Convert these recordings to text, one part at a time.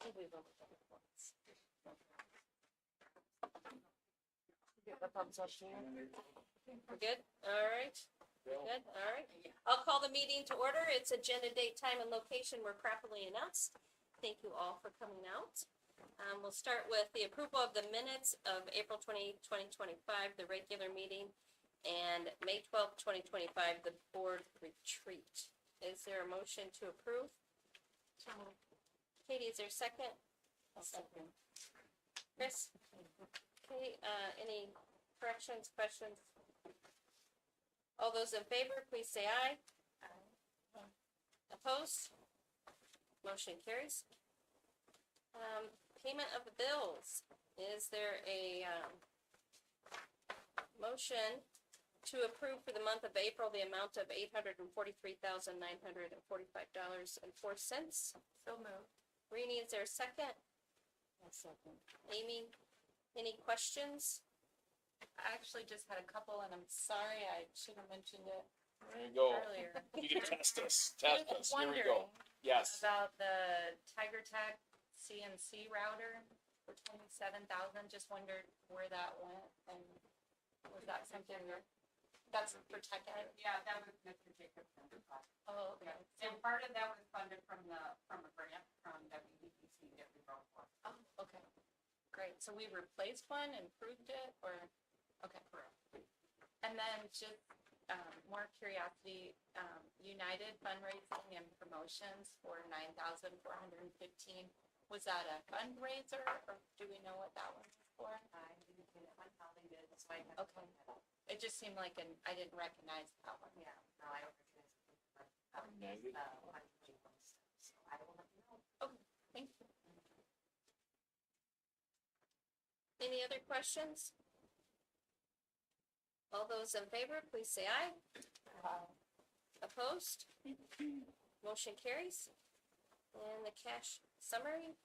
think we've only done it once. Give a thumbs up to you. We're good? All right. We're good? All right. I'll call the meeting to order. It's agenda, date, time, and location were properly announced. Thank you all for coming out. We'll start with the approval of the minutes of April 28th, 2025, the regular meeting, and May 12th, 2025, the board retreat. Is there a motion to approve? Katie, is there a second? I'll second. Chris? Okay, any corrections, questions? All those in favor, please say aye. Aye. Opposed? Motion carries. Payment of the bills. Is there a motion to approve for the month of April the amount of $843,945.04? So moved. Rini, is there a second? I'll second. Amy, any questions? I actually just had a couple, and I'm sorry, I should have mentioned it There you go. earlier. You can test us. I Test was us. Here we wondering go. Yes. about the Tiger Tech CNC router for 27,000. Just wondered where that went, and was that something that's for Tech Ed? Yeah, that was Mr. Jacobson's project. Oh, okay. And part of that was funded from a grant from WDPC that we wrote for. Oh, okay. Great. So we replaced one, improved it, or, okay. Correct. And then just more curiosity, United Fundraising and Promotions for 9,415. Was that a fundraiser, or do we know what that one was for? I didn't get it, my colleague did, so I had. to Okay. look at it. It just seemed like I didn't recognize that one. Yeah, no, I recognize it. Maybe. So I will let you know. Thank you. Any other questions? All those in favor, please say aye. Opposed? Motion carries. And the cash summary?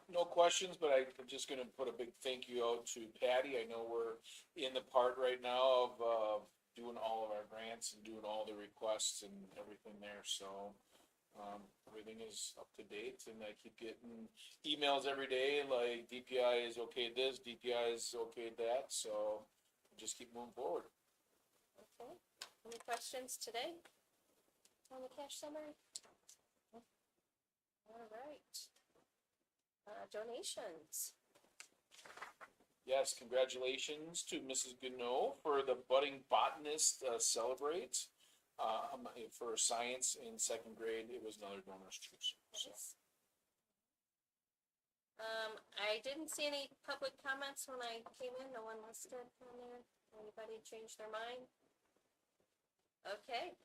No questions, but I'm just gonna put a big thank you out to Patty. I know we're in the part right now of doing all of our grants and doing all the requests and everything there, so everything is up to date, and I keep getting emails every day, like DPI is okay at this, DPI is okay at that, so just keep moving forward. Okay. Any questions today on the cash summary? All right. Donations. Yes, congratulations to Mrs. Gano for the Budding Botanist Celebrate. For science in second grade, it was another donor's choice. So. Nice. I didn't see any public comments when I came in. No one listed on there. Anybody change their mind? Okay.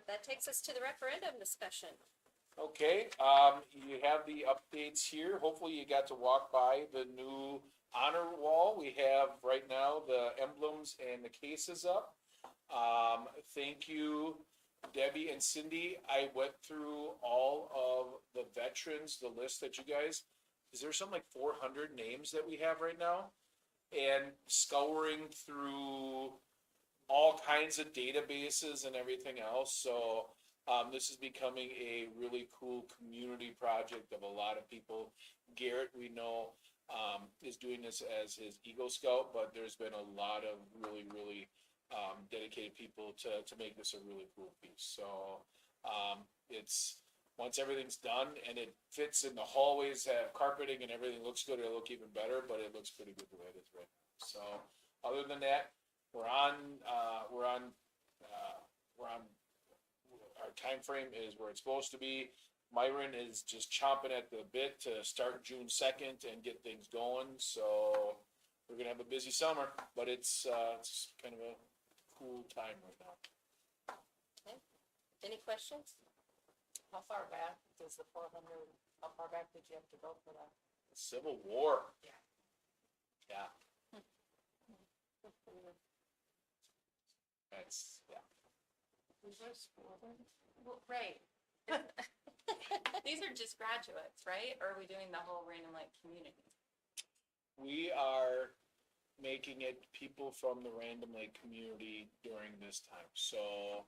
That takes us to the referendum discussion. Okay, you have the updates here. Hopefully you got to walk by the new honor wall. We have right now the emblems and the cases up. Thank you, Debbie and Cindy. I went through all of the veterans, the list that you guys, is there something like 400 names that we have right now? And scouring through all kinds of databases and everything else. So this is becoming a really cool community project of a lot of people. Garrett, we know, is doing this as his Eagle Scout, but there's been a lot of really dedicated people to make this a really cool piece. So it's, once everything's done and it fits in the hallways, have carpeting and everything looks good, it'll look even better, but it looks pretty good the way it is right now. So other than that, we're on our time frame is where it's supposed to be. Myron is just chomping at the bit to start June 2nd and get things going. So we're gonna have a busy summer, but it's kind of a cool time right now. Okay. Any questions? How far back does the 400, how far back did you have to go for that? The Civil War. Yeah. Yeah. That's, yeah. Well, right. These are just graduates, right? Or are we doing the whole Random Lake community? We are making it people from the Random Lake community during this time. So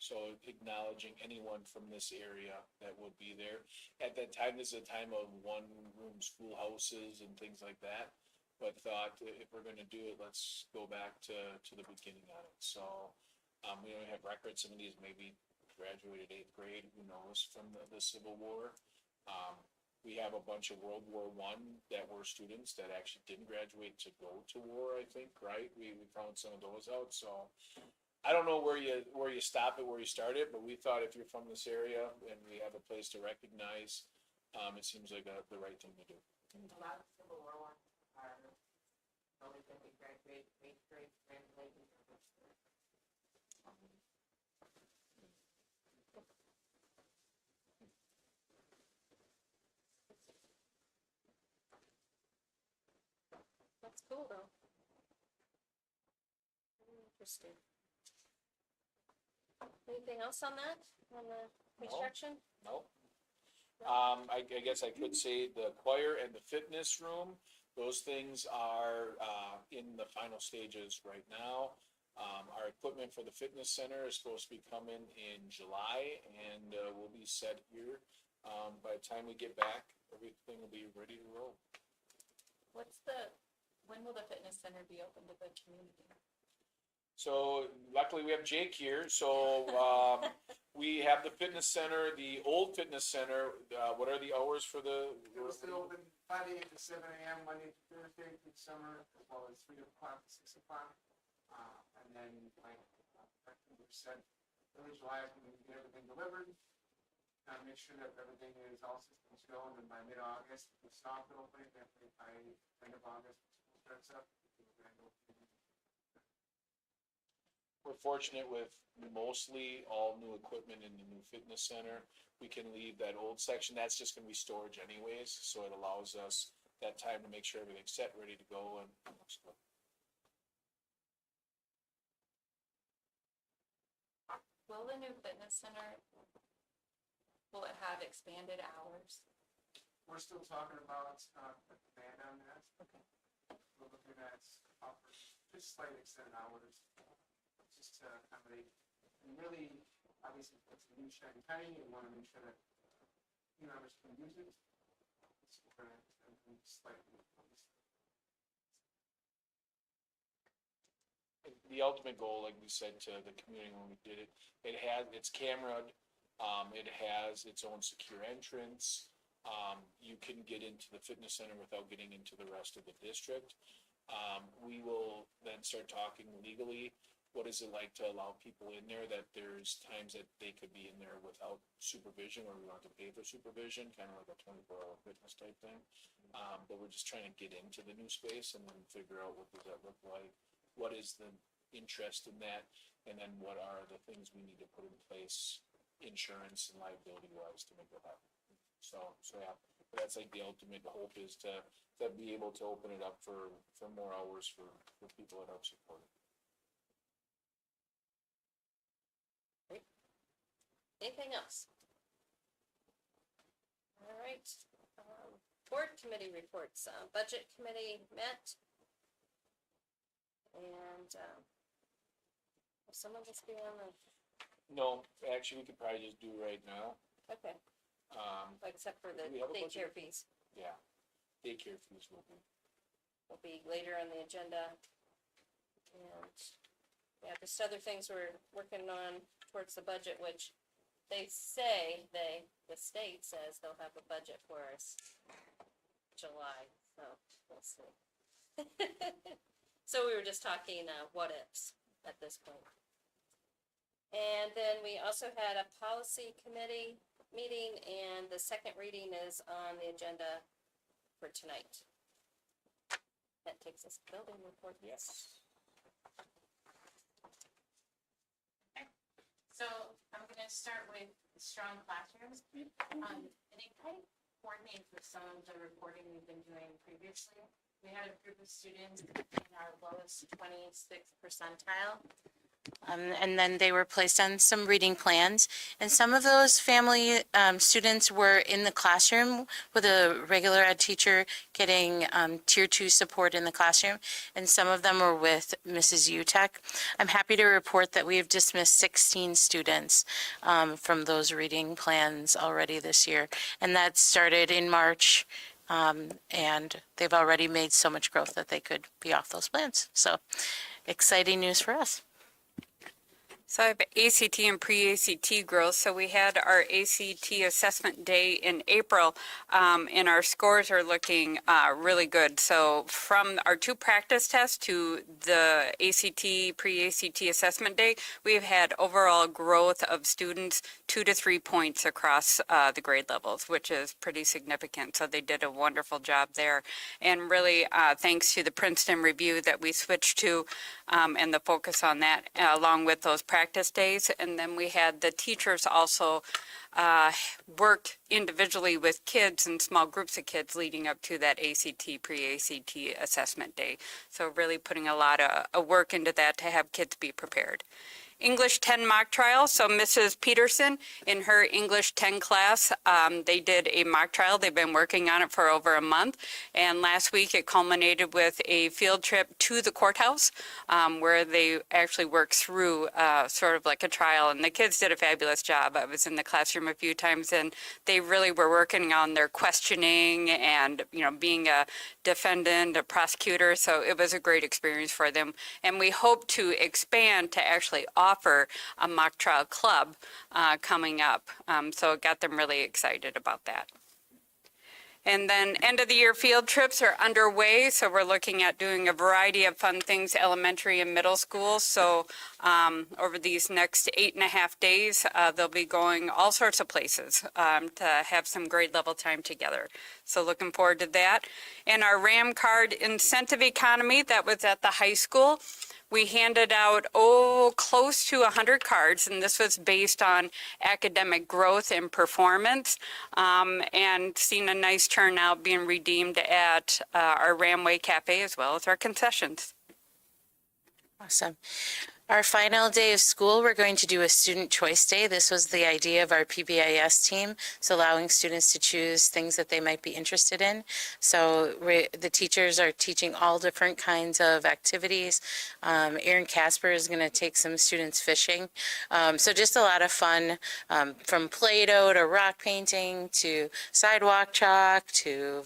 So acknowledging anyone from this area that would be there. At that time, this is a time of one-room schoolhouses and things like that. But thought if we're gonna do it, let's go back to the beginning on it. So, we don't have records, some of these maybe graduated 8th grade, who knows, from the Civil War. We have a bunch of World War I that were students that actually didn't graduate to go to war, I think, right? We found some of those out, so. I don't know where you stop it, where you start it, but we thought if you're from this area and we have a place to recognize, it seems like the right thing to do. A lot of Civil War ones are only that we graduate 8th grade, translated. That's cool though. Interesting. Anything else on that, on the construction? Nope. I guess I could say the choir and the fitness room, those things are, in the final stages right now. Our equipment for the fitness center is supposed to be coming in July and, we'll be set here. By the time we get back, everything will be ready to roll. When will the fitness center be open to the community? So luckily we have Jake here, so, we have the fitness center, the old fitness center, what are the hours for the? It was still open 5 AM to 7 AM, Monday to Thursday through summer, as well as 3 o'clock to 6 o'clock. And then, like, we said, early July, we get everything delivered. Make sure that everything is all systems go, and then by mid-August, the soft opening, then by end of August, school starts up. We're fortunate with mostly all new equipment in the new fitness center. We can leave that old section, that's just gonna be storage anyways, so it allows us that time to make sure everything's set, ready to go, and looks good. Will the new fitness center, will it have expanded hours? We're still talking about, the demand on that. Okay. We're looking at offering just slightly extended hours, just to accommodate, and really, obviously, it's a new shiny penny, and want to make sure that new members can use it. So we're gonna extend them slightly. The ultimate goal, like we said to the community when we did it, it's cameraed, it has its own secure entrance. You can get into the fitness center without getting into the rest of the district. We will then start talking legally. What is it like to allow people in there, that there's times that they could be in there without supervision, or we want to pay for supervision, kind of like a 24-hour fitness type thing. But we're just trying to get into the new space and then figure out what does that look like, what is the interest in that, and then what are the things we need to put in place, insurance and liability wise, to make that happen. So yeah, that's like the ultimate hope, is to be able to open it up for more hours for people that help support it. Anything else? All right, board committee reports, budget committee met. And, will some of us be on the, No, actually, we could probably just do right now. okay, except for the Do we have a budget? daycare fees, Yeah, daycare fees will be. later on the agenda. And, yeah, just other things we're working on towards the budget, which the state says they'll have a budget for us July, so we'll see. So we were just talking, what ifs at this point. And then we also had a policy committee meeting, and the second reading is on the agenda for tonight. That takes us to building report. Yes. So I'm gonna start with strong classrooms. And it kind of coordinates with some of the reporting we've been doing previously. We had a group of students in our lowest 26th percentile. And then they were placed on some reading plans. And some of those family students were in the classroom with a regular ed teacher getting tier 2 support in the classroom. And some of them were with Mrs. Utek. I'm happy to report that we have dismissed 16 students from those reading plans already this year. And that started in March. And they've already made so much growth that they could be off those plans. So exciting news for us. So I have ACT and pre-ACT growth. So we had our ACT assessment day in April, and our scores are looking really good. So from our 2 practice tests to the ACT, pre-ACT assessment day, we've had overall growth of students 2 to 3 points across the grade levels, which is pretty significant. So they did a wonderful job there. And really, thanks to the Princeton review that we switched to, and the focus on that, along with those practice days. And then we had the teachers also work individually with kids and small groups of kids leading up to that ACT, pre-ACT assessment day. So really putting a lot of work into that to have kids be prepared. English 10 mock trial. So Mrs. Peterson, in her English 10 class, they did a mock trial. They've been working on it for over a month. And last week it culminated with a field trip to the courthouse where they actually worked through sort of like a trial. And the kids did a fabulous job. I was in the classroom a few times and they really were working on their questioning and, you know, being a defendant, a prosecutor. So it was a great experience for them. And we hope to expand to actually offer a mock trial club coming up. So it got them really excited about that. And then end of the year field trips are underway. So we're looking at doing a variety of fun things, elementary and middle school. So over these next 8.5 days, they'll be going all sorts of places to have some grade level time together. So looking forward to that. And our RAM card incentive economy that was at the high school, we handed out, close to 100 cards, and this was based on academic growth and performance, and seen a nice turnout being redeemed at our Ramway Cafe as well as our concessions. Awesome. Our final day of school, we're going to do a student choice day. This was the idea of our PBIS team, so allowing students to choose things that they might be interested in. So the teachers are teaching all different kinds of activities. Erin Casper is going to take some students fishing. So just a lot of fun, from Play-Doh to rock painting to sidewalk chalk to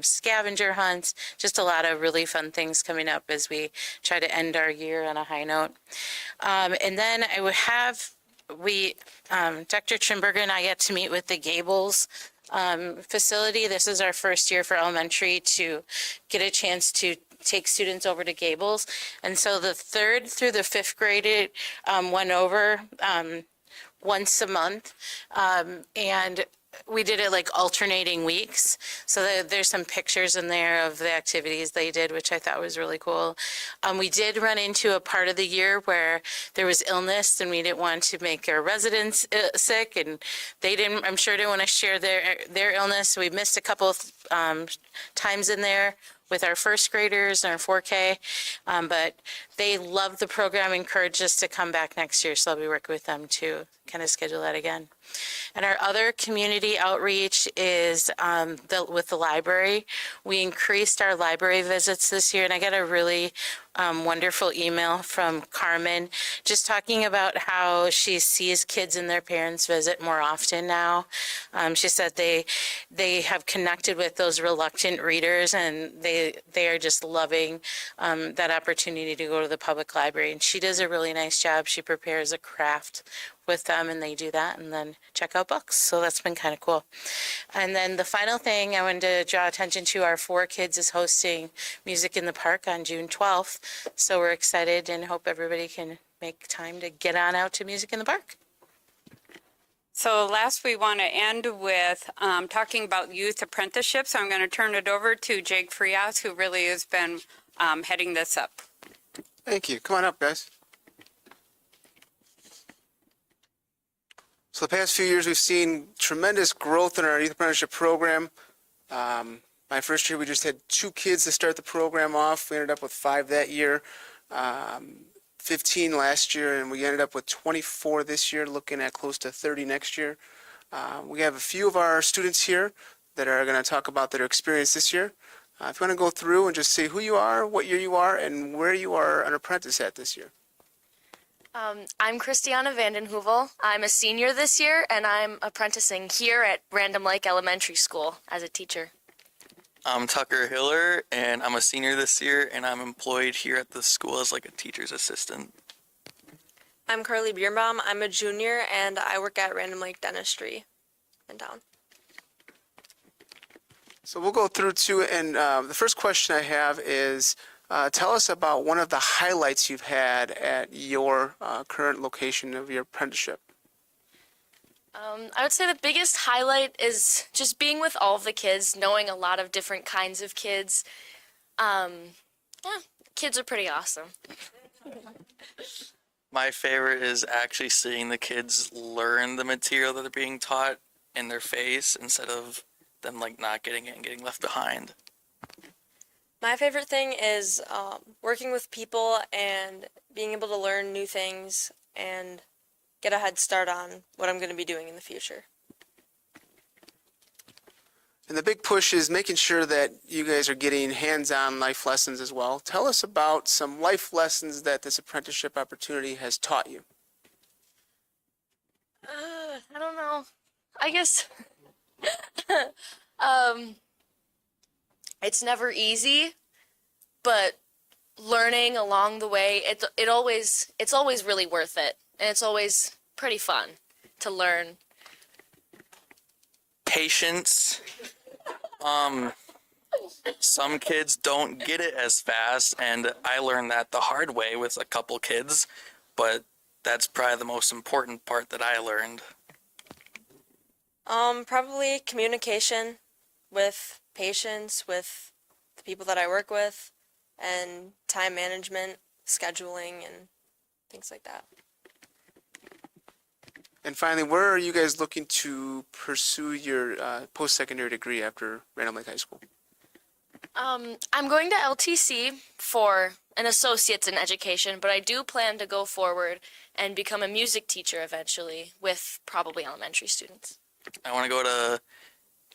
scavenger hunts. Just a lot of really fun things coming up as we try to end our year on a high note. And then I would have, Dr. Trimberger and I get to meet with the Gables facility. This is our first year for elementary to get a chance to take students over to Gables. And so the 3rd through the 5th grade went over once a month. And we did it like alternating weeks. So there's some pictures in there of the activities they did, which I thought was really cool. We did run into a part of the year where there was illness and we didn't want to make our residents sick, and I'm sure didn't want to share their illness. So we missed a couple of times in there with our first graders and our 4K, but they love the program, encouraged us to come back next year, so I'll be working with them to kind of schedule that again. And our other community outreach is with the library. We increased our library visits this year, and I got a really wonderful email from Carmen just talking about how she sees kids and their parents visit more often now. She said they have connected with those reluctant readers, and they are just loving that opportunity to go to the public library. And she does a really nice job. She prepares a craft with them, and they do that and then check out books. So that's been kind of cool. And then the final thing I wanted to draw attention to, our 4 Kids is hosting Music in the Park on June 12th. So we're excited and hope everybody can make time to get on out to Music in the Park. So last, we want to end with talking about youth apprenticeships. So I'm going to turn it over to Jake Frias, who really has been heading this up. Thank you. Come on up, guys. So the past few years, we've seen tremendous growth in our youth apprenticeship program. My first year, we just had 2 kids to start the program off. We ended up with 5 that year. 15 last year, and we ended up with 24 this year, looking at close to 30 next year. We have a few of our students here that are going to talk about their experience this year. If you want to go through and just say who you are, what year you are, and where you are an apprentice at this year. I'm Christiana Vanden Heuvel. I'm a senior this year, and I'm apprenticing here at Random Lake Elementary School as a teacher. I'm Tucker Hiller, and I'm a senior this year, and I'm employed here at the school as like a teacher's assistant. I'm Carly Bierbaum. I'm a junior, and I work at Random Lake Dentistry in town. So we'll go through too, and the first question I have is, tell us about one of the highlights you've had at your current location of your apprenticeship. I would say the biggest highlight is just being with all of the kids, knowing a lot of different kinds of kids. Yeah, kids are pretty awesome. My favorite is actually seeing the kids learn the material that they're being taught in their face instead of them like not getting it and getting left behind. My favorite thing is working with people and being able to learn new things and get a head start on what I'm going to be doing in the future. And the big push is making sure that you guys are getting hands-on life lessons as well. Tell us about some life lessons that this apprenticeship opportunity has taught you. I don't know. I guess it's never easy, but learning along the way, it's always really worth it, and it's always pretty fun to learn. Patience. Some kids don't get it as fast, and I learned that the hard way with a couple kids, but that's probably the most important part that I learned. Probably communication with patients, with the people that I work with, and time management, scheduling, and things like that. And finally, where are you guys looking to pursue your post-secondary degree after Random Lake High School? I'm going to LTC for an associate's in education, but I do plan to go forward and become a music teacher eventually with probably elementary students. I want to go to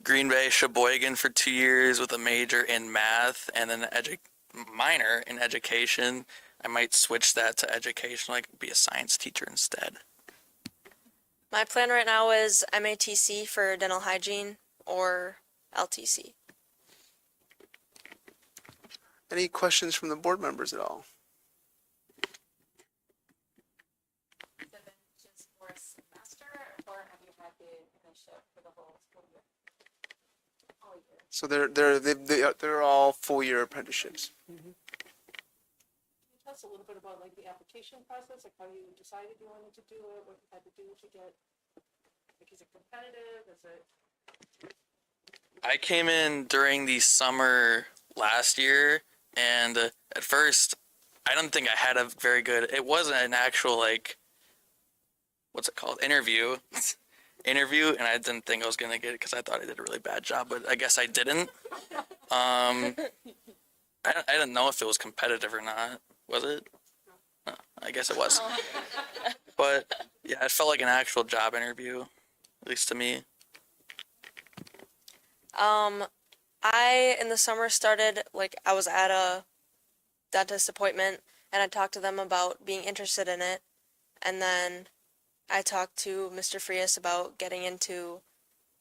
Green Bay, Sheboygan for 2 years with a major in math and then minor in education. I might switch that to education, like be a science teacher instead. My plan right now is MATC for dental hygiene or LTC. Any questions from the board members at all? Has it been just for a semester, or have you had the internship for the whole school year? All year. So they're all full-year apprenticeships. Can you tell us a little bit about like the application process, like how you decided you wanted to do it, what you had to do to get, like, is it competitive, is it? I came in during the summer last year, and at first, I don't think I had a very good, it wasn't an actual, like, what's it called, interview, and I didn't think I was going to get it because I thought I did a really bad job, but I guess I didn't. I didn't know if it was competitive or not. Was it? No, I guess it was. But, yeah, it felt like an actual job interview, at least to me. I, in the summer, started, like, I was at a dentist appointment, and I talked to them about being interested in it, and then I talked to Mr. Frias about getting into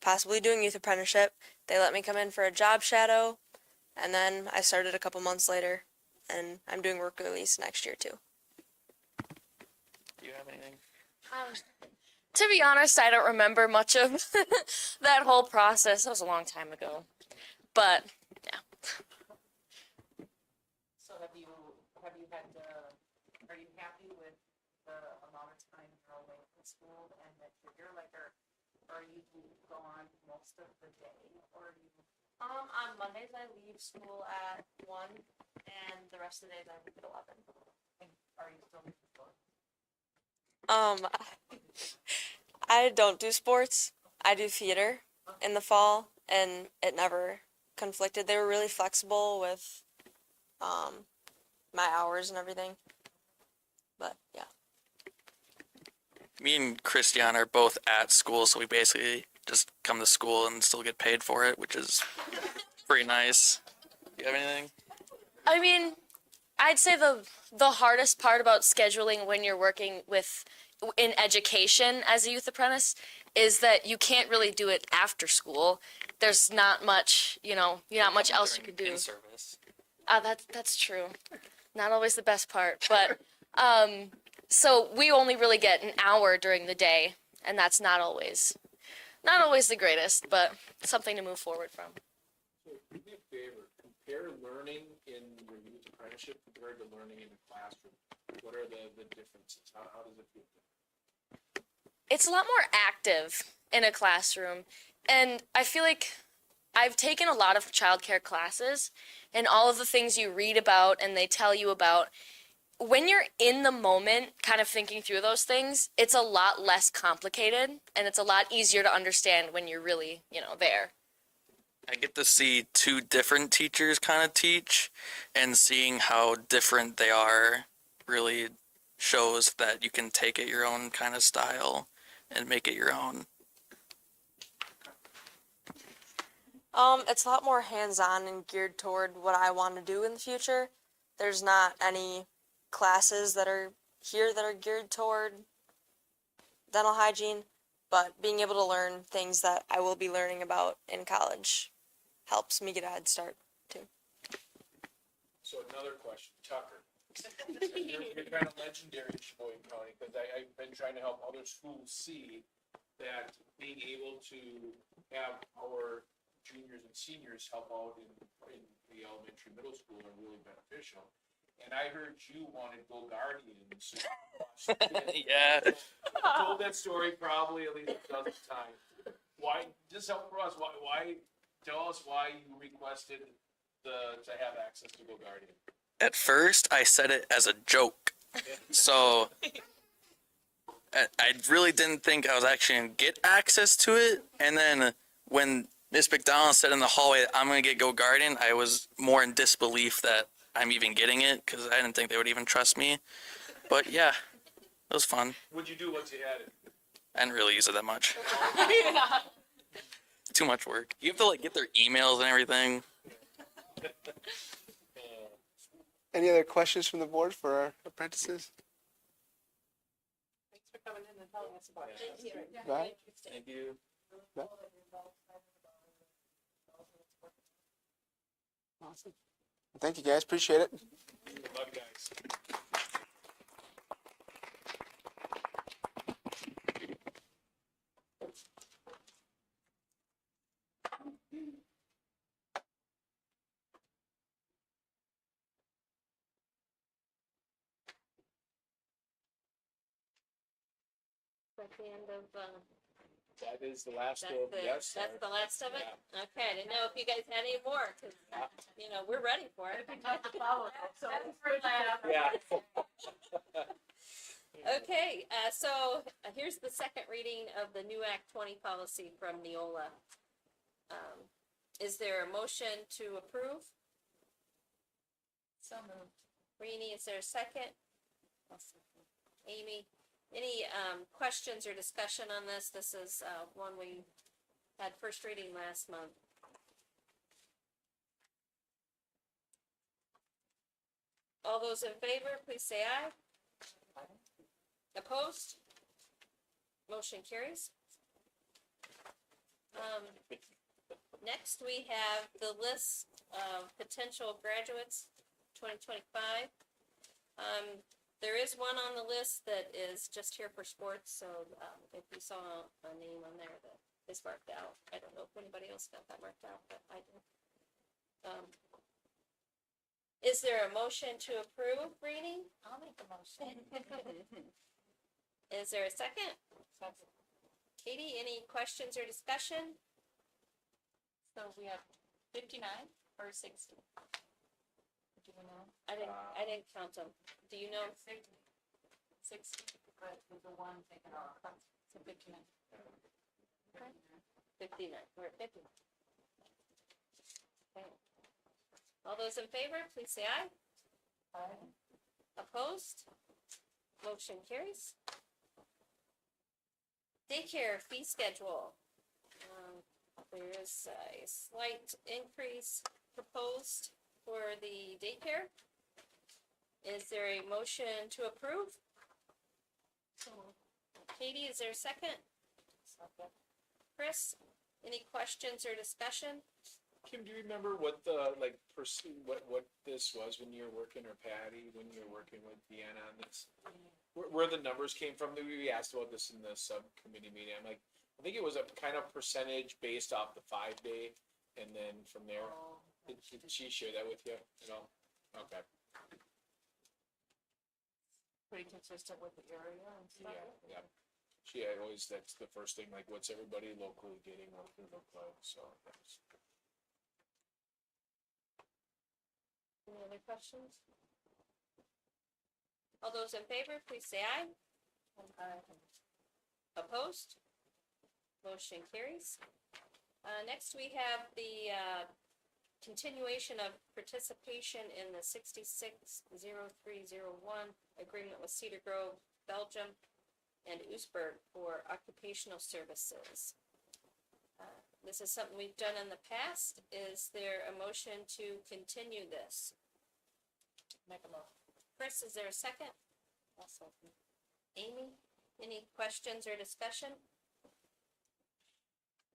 possibly doing youth apprenticeship. They let me come in for a job shadow, and then I started a couple months later, and I'm doing work release next year, too. Do you have anything? To be honest, I don't remember much of that whole process. That was a long time ago. But, yeah. So have you had, are you happy with the amount of time you're away from school and that you're like, or you go on most of the day, or you? On Mondays, I leave school at 1, and the rest of the days I leave at 11. Are you still in school? I don't do sports. I do theater in the fall, and it never conflicted. They were really flexible with my hours and everything. But yeah. Me and Christian are both at school, so we basically just come to school and still get paid for it, which is pretty nice. Do you have anything? I mean, I'd say the hardest part about scheduling when you're working with in education as a youth apprentice is that you can't really do it after school. There's not much, not much else you could do. In service. That's true. Not always the best part, but so we only really get an hour during the day, and that's not always the greatest, but something to move forward from. So do me a favor, compare learning in your youth apprenticeship compared to learning in the classroom. What are the differences? How does it feel? It's a lot more active in a classroom, and I feel like I've taken a lot of childcare classes, and all of the things you read about and they tell you about, when you're in the moment kind of thinking through those things, it's a lot less complicated, and it's a lot easier to understand when you're really, there. I get to see two different teachers kind of teach, and seeing how different they are really shows that you can take it your own kind of style and make it your own. It's a lot more hands-on and geared toward what I want to do in the future. There's not any classes that are here that are geared toward dental hygiene, but being able to learn things that I will be learning about in college helps me get a head start too. So another question, Tucker. You're kind of legendary in Sheboygan County, because I've been trying to help other schools see that being able to have our juniors and seniors help out in the elementary, middle school are really beneficial. And I heard you wanted Go Guardians. Yeah. I told that story probably at least a dozen times. Why, just help us, why, tell us why you requested to have access to Go Guardian. At first, I said it as a joke. So I really didn't think I was actually going to get access to it. And then when Miss McDonald said in the hallway, I'm going to get Go Guardian, I was more in disbelief that I'm even getting it, because I didn't think they would even trust me. But yeah, it was fun. What'd you do once you had it? I didn't really use it that much. Too much work. You have to get their emails and everything. Any other questions from the board for our apprentices? Thanks for coming in and telling us about it. Right? Thank you. Awesome. Thank you, guys. Appreciate it. Good luck, guys. That's the end of, That is the last that's of, the, yes. that's the last of it? Okay, I didn't know if you guys had any more, cause, we're ready for it. Yeah. Okay, so here's the second reading of the new Act 20 policy from Neola. Is there a motion to approve? So moved. Rini, is there a second? Amy, any questions or discussion on this? This is one we had first reading last month. All those in favor, please say aye. Opposed? Motion carries. Next, we have the list of potential graduates, 2025. There is one on the list that is just here for sports, so if you saw a name on there that is marked out, I don't know if anybody else got that marked out, but I did. Is there a motion to approve, Rini? I'll make a motion. Is there a second? Katie, any questions or discussion? So we have 59 or 60? Do you know? I didn't count them. Do you know? 60, but with the one taken off, so 59. 59, we're at 50. Okay. All those in favor, please say aye. Aye. Opposed? Motion carries. Daycare fee schedule. There is a slight increase proposed for the daycare. Is there a motion to approve? Katie, is there a second? Chris, any questions or discussion? Kim, do you remember what the, like, what this was when you were working, or Patty, when you were working with Deanna on this? Where the numbers came from? We asked about this in the subcommittee meeting. I'm like, I think it was a kind of percentage based off the 5-day, and then from there, did she share that with you at all? Okay. Pretty consistent with the area and stuff. Yeah. She had always, that's the first thing, like, what's everybody locally getting, what it look like, so. That's- Any other questions? All those in favor, please say aye. Opposed? Motion carries. Next, we have the continuation of participation in the 660301 agreement with Cedar Grove, Belgium, and Oostburg for occupational services. This is something we've done in the past. Is there a motion to continue this? Make a motion. Chris, is there a second? Amy, any questions or discussion?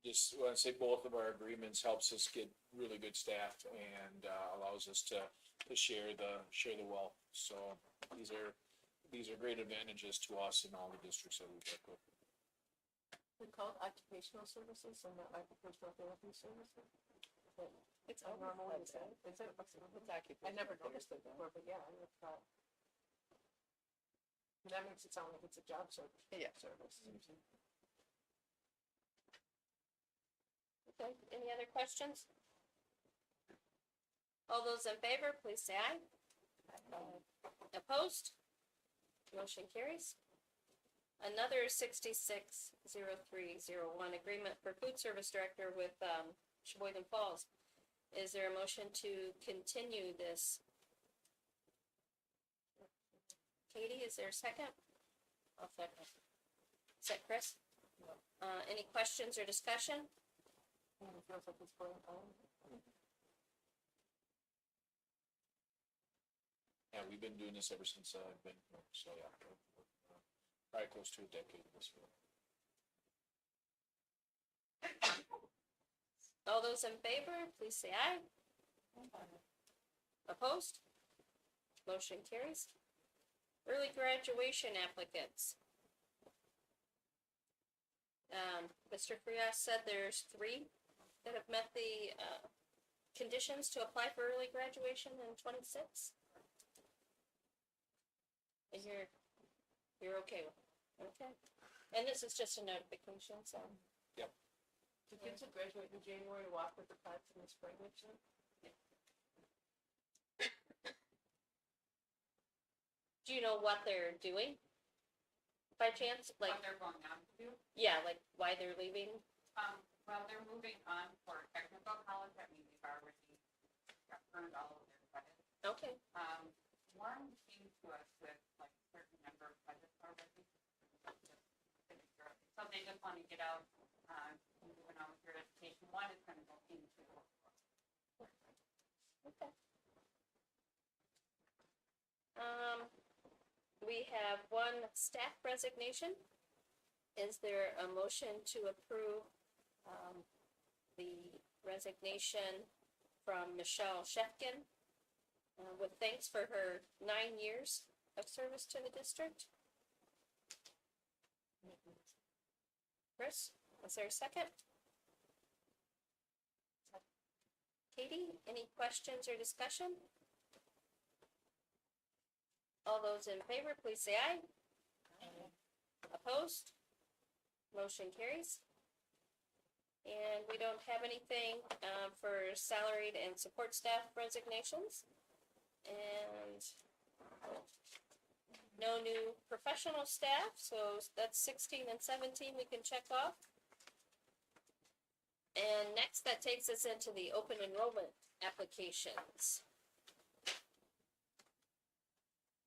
Just want to say both of our agreements helps us get really good staff and allows us to share the wealth. So these are great advantages to us in all the districts that we work with. We call it occupational services and not occupational therapy services. It's normally the same. Is it? I never noticed it before, but yeah, I thought. That makes it sound like it's a job service. Yeah. Service. Okay, any other questions? All those in favor, please say aye. Opposed? Motion carries. Another 660301 agreement for food service director with Sheboygan Falls. Is there a motion to continue this? Katie, is there a second? I'll second. Is that Chris? Any questions or discussion? It feels like it's going on. Yeah, we've been doing this ever since I've been here, so yeah. Probably close to a decade this year. All those in favor, please say aye. Opposed? Motion carries. Early graduation applicants. Mr. Frias said there's 3 that have met the conditions to apply for early graduation in 26. And you're okay with it? Okay. And this is just a notification, so. Do kids who graduate in January walk with the class in the spring next year? Do you know what they're doing? By chance, like, What they're going on to do. yeah, like why they're leaving? Well, they're moving on for technical college. That means they've already earned all of their credits. Okay. One came to us with like a certain number of credits already. So they just want to get out, moving on with your education. One is going to go into the workforce. Okay. We have 1 staff resignation. Is there a motion to approve the resignation from Michelle Shefkin with thanks for her 9 years of service to the district? Chris, is there a second? Katie, any questions or discussion? All those in favor, please say aye. Opposed? Motion carries. And we don't have anything for salaried and support staff resignations. And no new professional staff, so that's 16 and 17 we can check off. And next, that takes us into the open enrollment applications.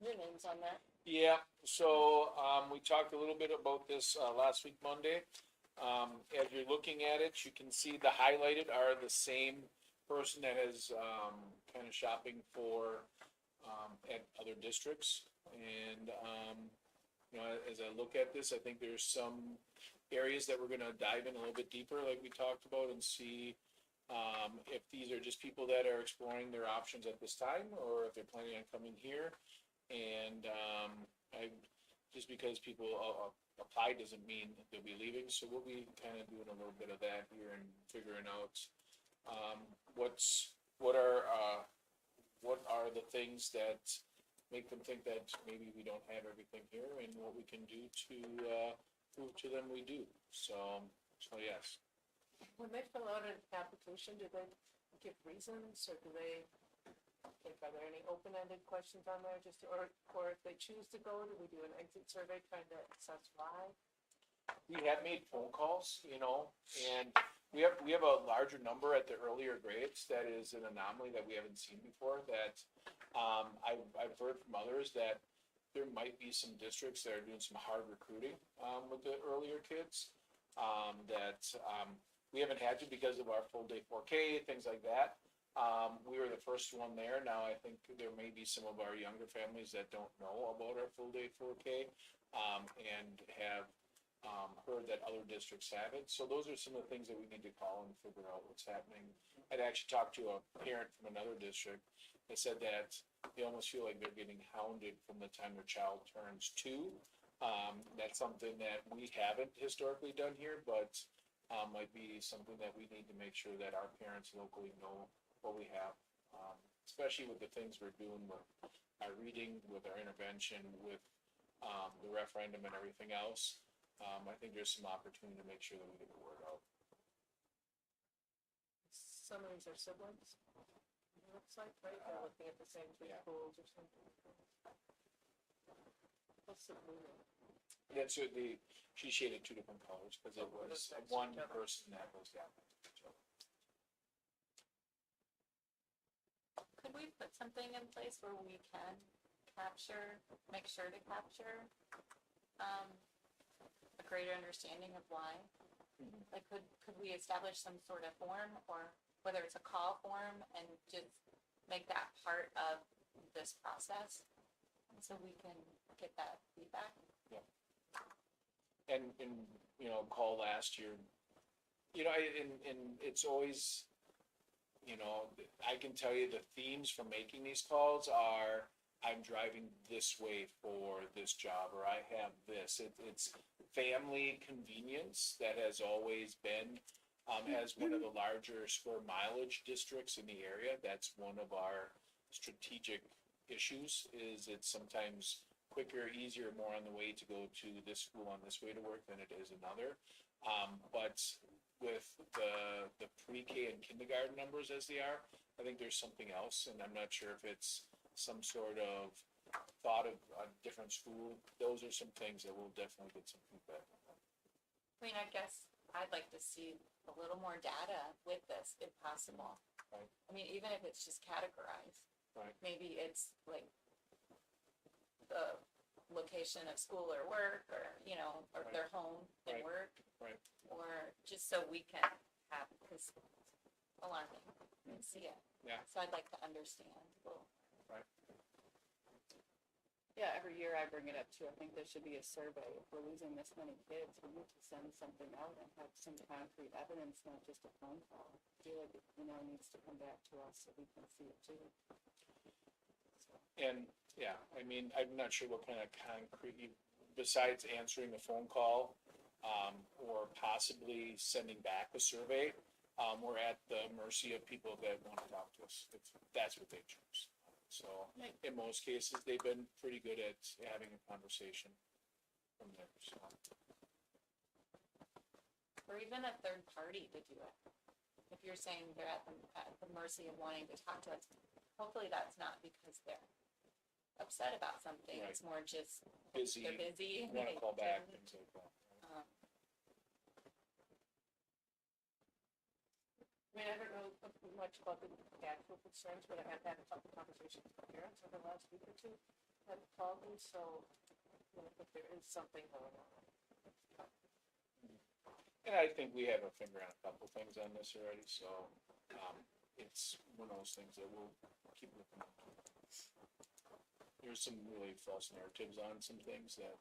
Your name's on that. Yeah, so, we talked a little bit about this, last week, Monday. As you're looking at it, you can see the highlighted are the same person that is, kind of shopping for, at other districts. And, you know, as I look at this, I think there's some areas that we're gonna dive in a little bit deeper, like we talked about, and see, if these are just people that are exploring their options at this time, or if they're planning on coming here. And, just because people apply doesn't mean they'll be leaving, so we'll be kind of doing a little bit of that here and figuring out, what are the things that make them think that maybe we don't have everything here, and what we can do to, prove to them we do, so yes. When they fill out an application, do they give reasons, or do they, like, are there any open-ended questions on there, just, or if they choose to go, do we do an exit survey trying to assess why? We have made phone calls, you know, and we have a larger number at the earlier grades. That is an anomaly that we haven't seen before, that, I've heard from others that there might be some districts that are doing some hard recruiting, with the earlier kids. We haven't had to because of our full day 4K, things like that. We were the first one there. Now I think there may be some of our younger families that don't know about our full day 4K, and have, heard that other districts have it. So those are some of the things that we need to call and figure out what's happening. I'd actually talked to a parent from another district that said that they almost feel like they're getting hounded from the time their child turns 2. That's something that we haven't historically done here, but, might be something that we need to make sure that our parents locally know what we have, especially with the things we're doing with our reading, with our intervention, with, the referendum and everything else. I think there's some opportunity to make sure that we get the word out. Some of these are siblings, it looks like, right? They're looking at the same two Yeah. schools or something. What's the blue one? That's what she shaded 2 different colors, because it was Next to one each other. person that was, yeah. Could we put something in place where we can make sure to capture, a greater understanding of why? Mhm. Like, could we establish some sort of form, or whether it's a call form, and just make that part of this process? So we can get that feedback? And, you know, call last year, you know, and it's always, you know, I can tell you the themes for making these calls are, I'm driving this way for this job, or I have this. It's family convenience that has always been, as one of the larger square mileage districts in the area. That's one of our strategic issues, is it's sometimes quicker, easier, more on the way to go to this school on this way to work than it is another. But with the pre-K and kindergarten numbers as they are, I think there's something else, and I'm not sure if it's some sort of thought of a different school. Those are some things that we'll definitely get some feedback on. I mean, I guess I'd like to see a little more data with this, if possible. Right. I mean, even if it's just categorized. Right. Maybe it's like the location of school or work, or, you know, or Right. their home and Right. work. Right. Or just so we can have, because alarming, and see it. Yeah. So I'd like to understand a little. Yeah, every year I bring it up too. I think there should be a survey. If we're losing this many kids, we need to send something out and have some concrete evidence, not just a phone call. I feel like it, it needs to come back to us so we can see it too. And, yeah, I mean, I'm not sure what kind of concrete, besides answering the phone call, or possibly sending back a survey, we're at the mercy of people that want to talk to us, if that's what they choose. So, in most cases, they've been pretty good at having a conversation from there, so. Or even a third party to do it. If you're saying they're at the mercy of wanting to talk to us, hopefully that's not because they're upset about something. Right. It's more just Busy, they're busy. want to call back, things like that. I mean, I don't know much about the actual concerns, but I have had a couple conversations with parents over the last week or two. had called me, so, you know, if there is something going on. And I think we have a finger on a couple things on this already, so, it's one of those things that we'll keep looking into. There's some really false narratives on some things that,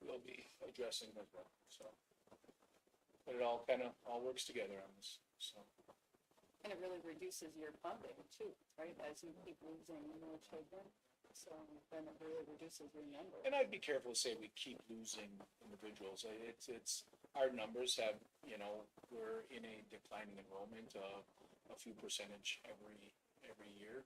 we'll be addressing as well, so. But it all all works together on this, so. And it really reduces your funding too, right, as you keep losing more children, so then it really reduces your number. And I'd be careful to say we keep losing individuals. It's, our numbers have, you know, we're in a declining enrollment of a few percentage every year,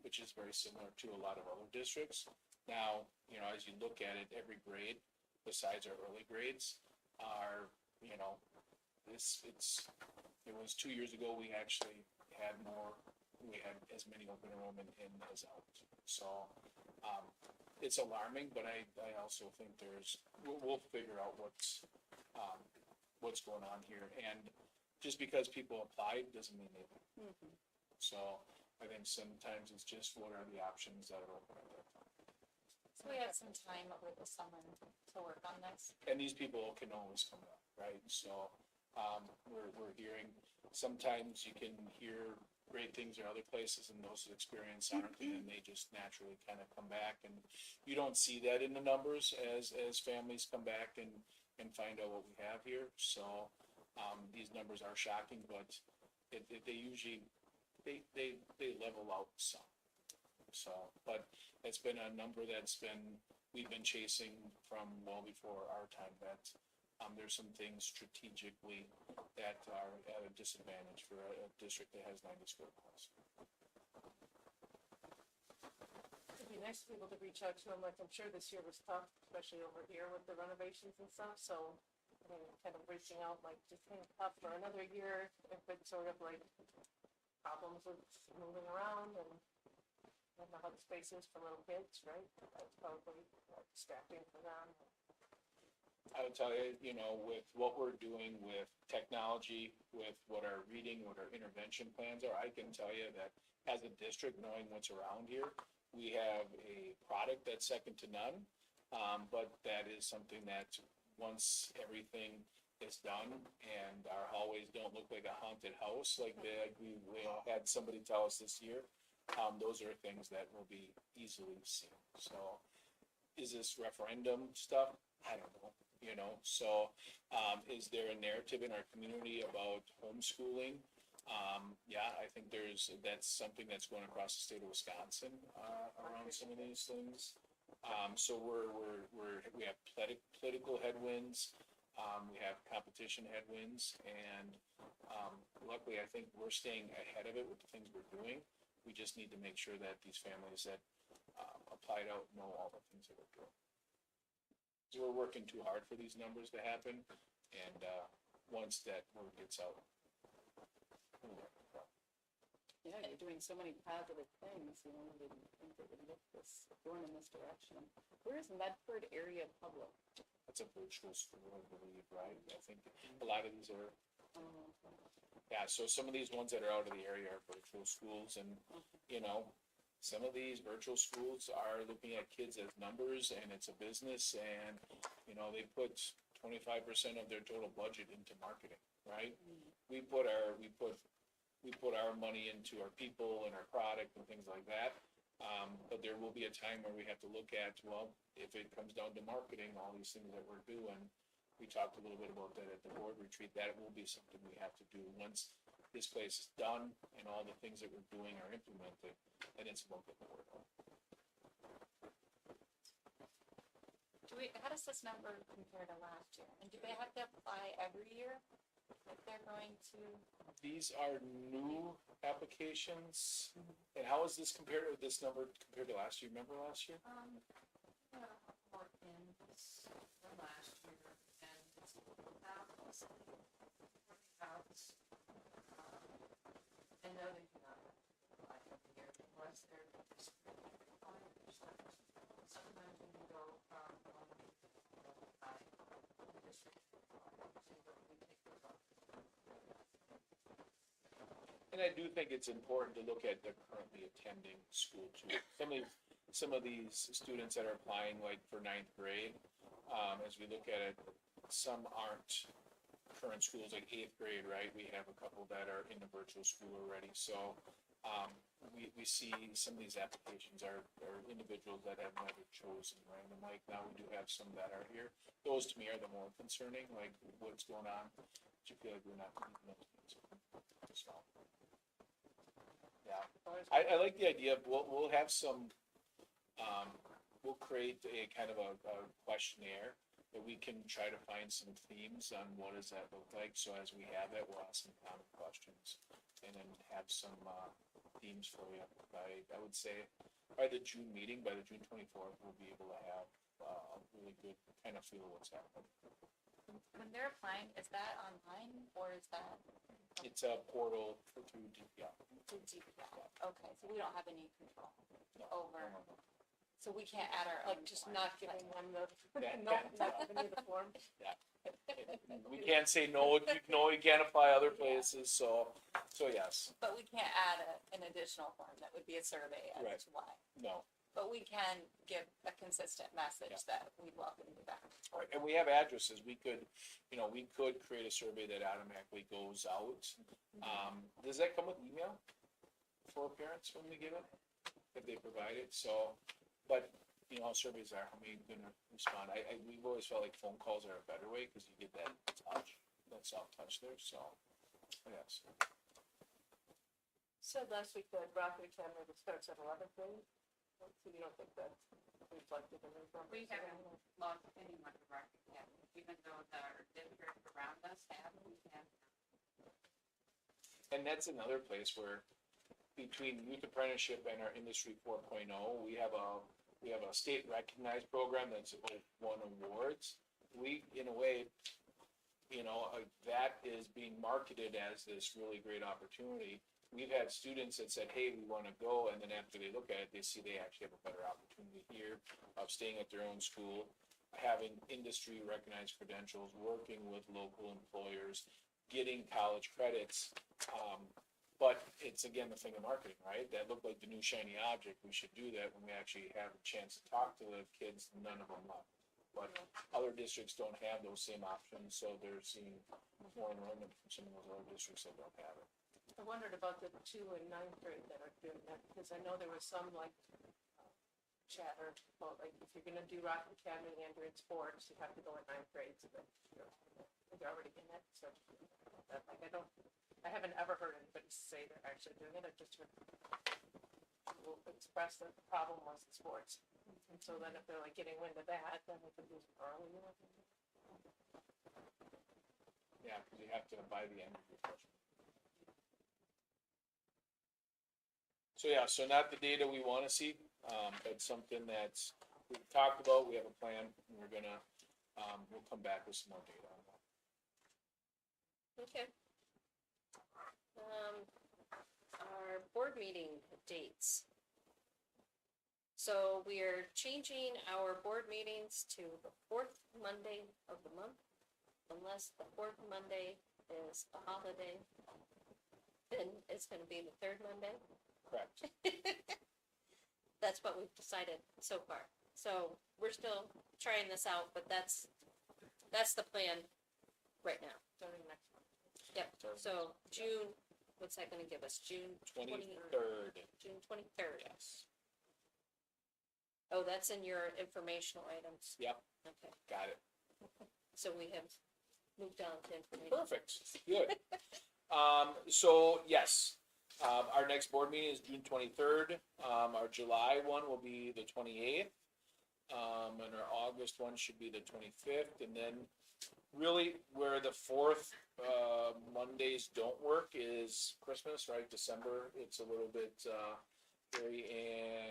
which is very similar to a lot of other districts. Now, you know, as you look at it, every grade, besides our early grades, are, you know, it was 2 years ago, we actually had as many open enrollment in as out. So, it's alarming, but I also think we'll figure out what's going on here. And just because people applied doesn't mean they will. So I think sometimes it's just what are the options that are open at that time. So we had some time over the summer to work on this. And these people can always come back, right? So, we're hearing, sometimes you can hear great things in other places and those experience aren't, and they just naturally kind of come back. And you don't see that in the numbers as families come back and find out what we have here. So, these numbers are shocking, but they usually, they level out some. So, but it's been a number we've been chasing from well before our time, that there's some things strategically that are at a disadvantage for a district that has 90 school calls. It'd be nice to be able to reach out to them, like I'm sure this year was tough, especially over here with the renovations and stuff, so, I mean, kind of reaching out, like, just hang up for another year, if it's sort of like problems with moving around and I don't know how the space is for little kids, right? That's probably distracting for them. I would tell you, you know, with what we're doing with technology, with what our reading, what our intervention plans are, I can tell you that as a district, knowing what's around here, we have a product that's second to none. But that is something that once everything is done and our hallways don't look like a haunted house, like we all had somebody tell us this year, those are things that will be easily seen. So is this referendum stuff? I don't know, you know, so, is there a narrative in our community about homeschooling? Yeah, I think that's something that's going across the state of Wisconsin, around some of these things. So we have political headwinds, we have competition headwinds, and, luckily, I think we're staying ahead of it with the things we're doing. We just need to make sure that these families that, applied out know all the things that we're doing. So we're working too hard for these numbers to happen, and, once that word gets out. Yeah, you're doing so many positive things, you know, we didn't think it would look going in this direction. Where is Medford area public? That's a virtual school, I believe, right? I think a lot of these are, yeah, so some of these ones that are out of the area are virtual schools, and, you know, some of these virtual schools are looking at kids as numbers, and it's a business, and, you know, they put 25% of their total budget into marketing, right? We put our money into our people and our product and things like that. But there will be a time where we have to look at, well, if it comes down to marketing, all these things that we're doing, we talked a little bit about that at the board retreat, that will be something we have to do once this place is done and all the things that we're doing are implemented, and it's about getting the word out. How does this number compare to last year? And do they have to apply every year if they're going to? These are new applications, and how is this this number compared to last year? Remember last year? More in this than last year, and it's about, I know they do not apply every year unless they're sometimes when you go from one district to we take those off. And I do think it's important to look at the currently attending school too. some of these students that are applying, like for ninth grade, as we look at it, some aren't current schools, like eighth grade, right? We have a couple that are in the virtual school already, so, we see some of these applications are individuals that have never chosen, right? And like, now we do have some that are here. Those to me are the more concerning, like what's going on. Do you feel like we're not meeting those needs? So, yeah, I like the idea of, we'll have some, we'll create a kind of a questionnaire that we can try to find some themes on what does that look like. So as we have it, we'll ask some common questions and then have some, themes for you by, I would say, by the June meeting, by the June 24th, we'll be able to have a really good kind of feel of what's happening. When they're applying, is that online or is that It's a portal through DPI. through GPI? Okay, so we don't have any control No. over, so we can't add our own. Like just form. not giving them the, Yeah. not giving you the form. We can't say no, you can't apply other places, so yes, But we can't add an additional form that would be a survey as Right. to why. no. But we can give a consistent message Yeah. that we welcome you back. Right, and we have addresses, we could create a survey that automatically goes out. Does that come with email for parents when we give it? If they provide it, so, but, you know, how surveys are, how many gonna respond? We've always felt like phone calls are a better way, cause you get that touch, that soft touch there, so, yes. Said last week that Rockridge Academy starts at 11:30. So you don't think that's reflected in the information? We haven't lost anyone to Rocket Academy, even though our district around us have, we have. And that's another place where between youth apprenticeship and our industry 4.0, we have a state recognized program that's won awards. We, in a way, that is being marketed as this really great opportunity. We've had students that said, hey, we want to go, and then after they look at it, they see they actually have a better opportunity here of staying at their own school, having industry recognized credentials, working with local employers, getting college credits. But it's again, the thing of marketing, right? That looked like the new shiny object. We should do that when we actually have a chance to talk to the kids, none of them left. But other districts don't have those same options, so they're seeing more enrollment from some of those other districts that don't have it. I wondered about the 2 and 9th grade that are doing that, because I know there was some like chatter about like, if you're gonna do Rocket Academy and you're in sports, you have to go in 9th grade, so that you're already in it, so. That, like, I haven't ever heard anybody say they're actually doing it, I've just heard people express that the problem was the sports. And so then if they're like getting wind of that, then we could do some early, Yeah, because you have to by the end of your freshman. So yeah, so not the data we want to see, but something that's, we've talked about, we have a plan, and we're gonna, we'll come back with some more data on that. Okay. Our board meeting dates. So we are changing our board meetings to the fourth Monday of the month, unless the fourth Monday is a holiday. Then it's gonna be the third Monday. Correct. That's what we've decided so far. So we're still trying this out, but that's the plan right now. starting next month. Yep, so June, what's that gonna give us? June 23rd. June 23rd. Yes. Oh, that's in your informational items. Yep, Okay, got it. so we have moved on to information. Perfect, good. So, yes, our next board meeting is June 23rd. Our July one will be the 28th. And our August one should be the 25th, and then really where the fourth, Mondays don't work is Christmas, right? December, it's a little bit, very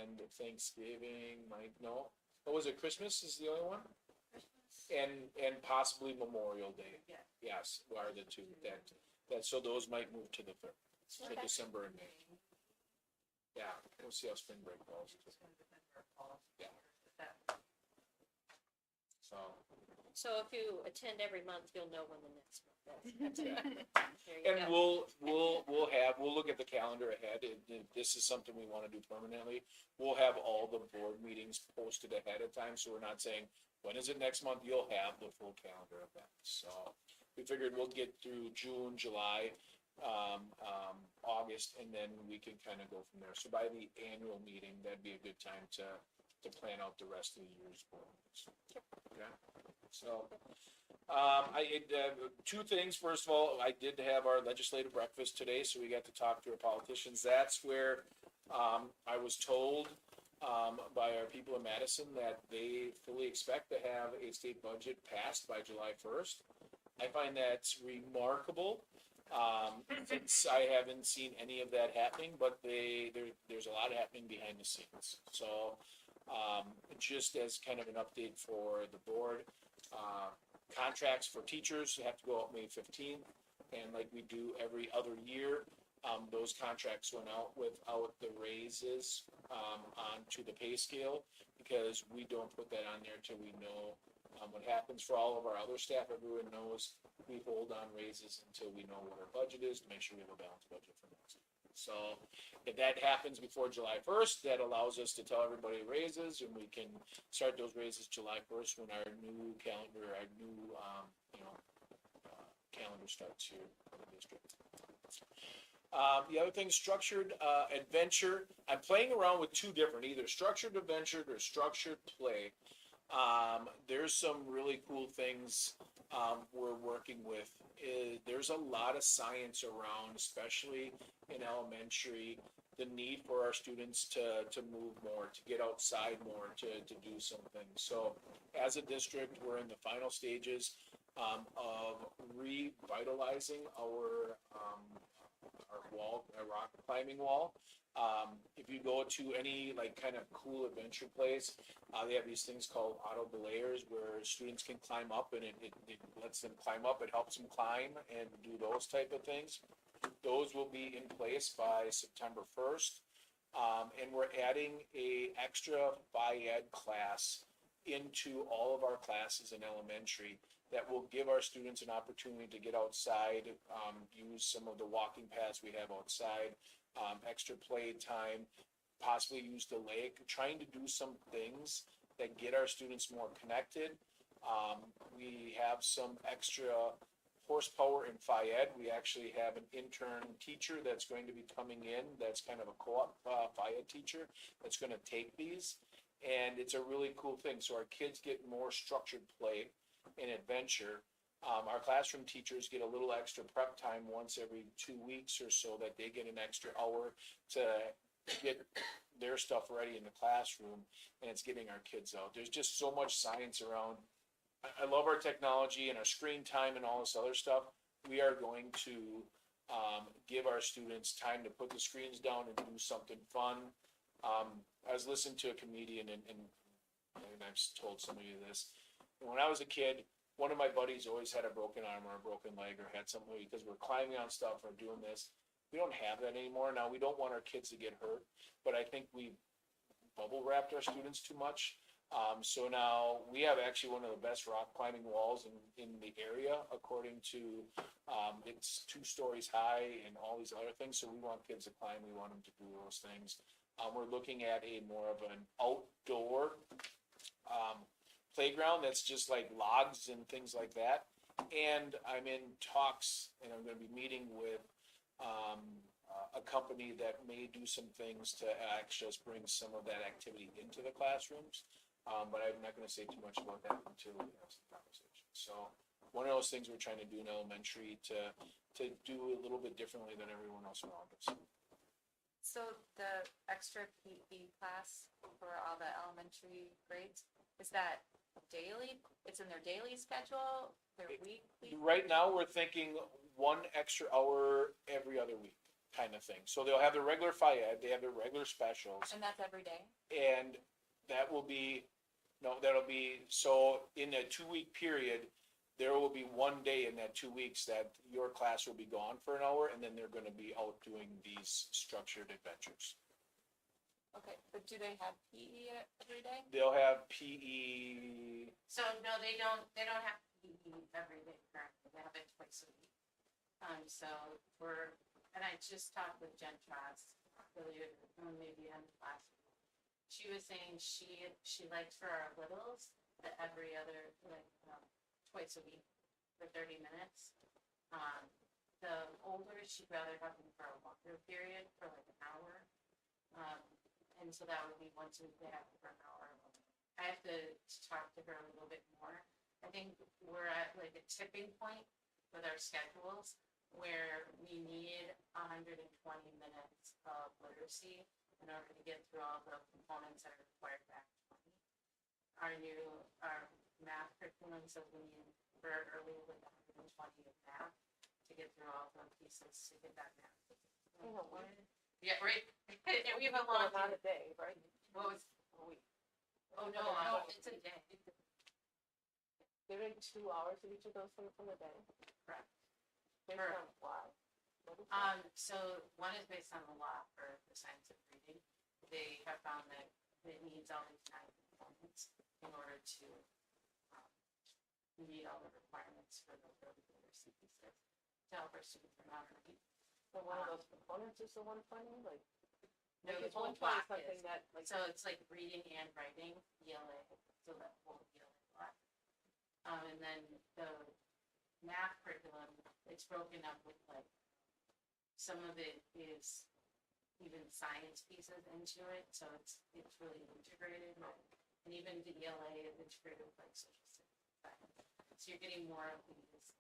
end of Thanksgiving, no. What was it, Christmas is the only one? And possibly Memorial Day. Yeah. Yes, are the two that, so those might move to the third, to Okay. December and May. Yeah, we'll see how spring break goes. Yeah. So, So if you attend every month, you'll know when the next month is. yeah. There you And go. we'll look at the calendar calendar ahead, if this is something we wanna do permanently, we'll have all the board meetings posted ahead of time, so we're not saying, when is it next month? You'll have the full calendar of that, so. We figured we'll get through June, July, August, and then we can kind of go from there. So by the annual meeting, that'd be a good time to plan out the rest of the year's board meetings. Okay, so, two things. First of all, I did have our legislative breakfast today, so we got to talk to our politicians. That's where, I was told, by our people in Madison that they fully expect to have a state budget passed by July 1st. I find that's remarkable. Since I haven't seen any of that happening, but there's a lot happening behind the scenes. So, just as kind of an update for the board, contracts for teachers have to go out May 15th. And like we do every other year, those contracts went out without the raises, onto the pay scale, because we don't put that on there till we know what happens. For all of our other staff, everyone knows we hold on raises until we know what our budget is to make sure we have a balanced budget for next year. So if that happens before July 1st, that allows us to tell everybody raises, and we can start those raises July 1st when our new calendar, our new, calendar starts here in the district. The other thing, structured adventure. I'm playing around with two different, either structured adventure or structured play. There's some really cool things we're working with. There's a lot of science around, especially in elementary, the need for our students to move more, to get outside more, to do some things. So as a district, we're in the final stages of revitalizing our wall, our rock climbing wall. If you go to any like kind of cool adventure place, they have these things called auto belayers where students can climb up, and it lets them climb up. It helps them climb and do those type of things. Those will be in place by September 1st. And we're adding a extra Phi-Ed class into all of our classes in elementary that will give our students an opportunity to get outside, use some of the walking paths we have outside, extra play time, possibly use the lake, trying to do some things that get our students more connected. We have some extra horsepower in Phi-Ed. We actually have an intern teacher that's going to be coming in, that's kind of a co-op Phi-Ed teacher that's going to take these. And it's a really cool thing. So our kids get more structured play and adventure. Our classroom teachers get a little extra prep time once every 2 weeks or so, that they get an extra hour to get their stuff ready in the classroom, and it's getting our kids out. There's just so much science around. I love our technology and our screen time and all this other stuff. We are going to give our students time to put the screens down and do something fun. I was listening to a comedian, and I've told some of you this. When I was a kid, one of my buddies always had a broken arm or a broken leg, or had something, because we're climbing on stuff or doing this. We don't have that anymore. Now, we don't want our kids to get hurt, but I think we bubble wrapped our students too much. So now we have actually one of the best rock climbing walls in the area, according to, it's 2 stories high and all these other things. So we want kids to climb. We want them to do those things. We're looking at a more of an outdoor playground that's just like logs and things like that. And I'm in talks, and I'm going to be meeting with a company that may do some things to actually just bring some of that activity into the classrooms. But I'm not going to say too much about that until we have some conversation. So one of those things we're trying to do in elementary to do a little bit differently than everyone else around us. So the extra PE class for all the elementary grades, is that daily? It's in their daily schedule, their weekly? Right now, we're thinking 1 extra hour every other week, kind of thing. So they'll have their regular Phi-Ed, they have their regular specials, And that's every day? and that will be, that'll be, so in a 2-week period, there will be 1 day in that 2 weeks that your class will be gone for an hour, and then they're gonna be out doing these structured adventures. Okay, but do they have PE every day? They'll have PE, So no, they don't have to be every day currently, they have it twice a week. So for and I just talked with Jen Trask earlier, maybe end of last week. She was saying she likes for our littles that every other, like, twice a week for 30 minutes. The older, she'd rather have them for a longer period, for like an hour. And so that would be once a week, they have them for an hour. I have to talk to her a little bit more. I think we're at like a tipping point with our schedules where we need 120 minutes of literacy in order to get through all the components that are required for Act 20. Our math curriculum says we need for early like 120 of math to get through all the pieces to get that math. Yeah, right. Yeah, we have a long Not a day, right? What was, A week. oh no, it's a day. They're in 2 hours of each of those things from the day. Correct. Based Correct. on why? What is that? So one is based on the law for the science of reading. They have found that it needs all these 9 components in order to meet all the requirements for the early literacy pieces to help our students learn how to read. So one of those components is the 120, like. No, the Because whole 120 block is something is. that, like. So it's like reading and writing, ELA, so that whole ELA block. And then the math curriculum, it's broken up with like, some of it is even science pieces into it, so it's really integrated. And even the ELA is integrated with like social science. So you're getting more of these,